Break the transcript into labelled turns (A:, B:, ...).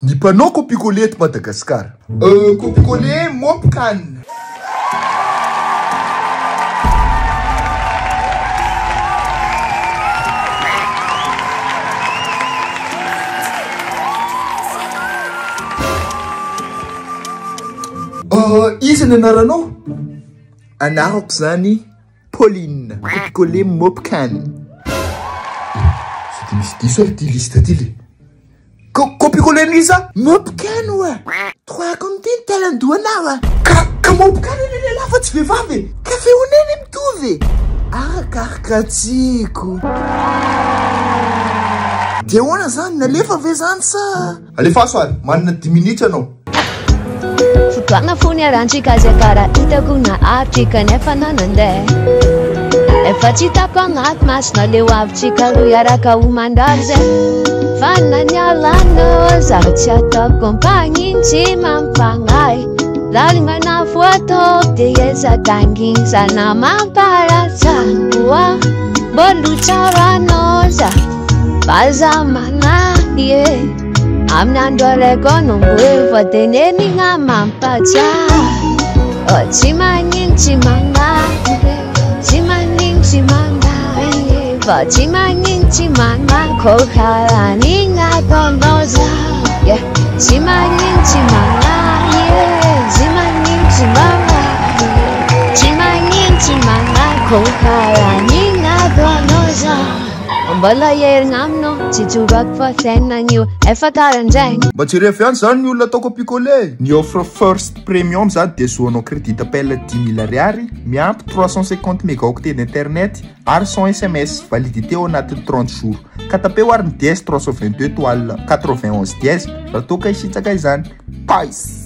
A: MPANAO KOPIKOLE ETO MADAGASCAR. KOPIKOLE MOPCAN. Iza ny anaranao? Anarako zany Pauline. KOPIKOLE MOPCAN. C'est misy diso ty lista ty le. KOPIKOLE nisa? MOPCAN ouais. Trois comme ty talandoa na ka MOPCAN le lava tsy vehivavy. Ka feoneny mitovy. Karakatsiko. Dia hoana zany nalefa ve zany sa? Alefa soal, manana 10 minutes anao.
B: Fotoagna fony arantsika zay kara hitako na atrika nefa nanandeha. Efa tsy hitako agnaty masina leo avitsika roa iaraka ho mandary zay. Fa nanialanao zaho tsy ataoko kompagny tsy mampagnahy. Lalingana foatao dia ezakanginy sana mamparatsakoa. Mbolo tsaranao zaho baza manahy amin'ny andro araiky nomboe voateneny nga mampatsiahy. Tsy manigny tsy magnahy, tsy manigny tsy magnahy, fa tsy manigny tsy magnahy koa karany nataonao zaho. Tsy manigny tsy magnahy, tsy manigny tsy magnahy, tsy manigny tsy magnahy koa karany nataonao zaho. Mbola herigna aminao tsy tsorako fa fiainan'io efa karan'izay.
A: Mba tsy refy ihany zany ny olona atao KOPIKOLE. Ny offre first premium zany dia azoanao crédit appel 10 000 ariary miampy 350 mégaoctets d'internet ary 100 SMS validité ao anatin'ny 30 jours. Ka tapeo ary ny DS 322 étoile 91 dièse raha toa ka hisitsaka izany. Pais.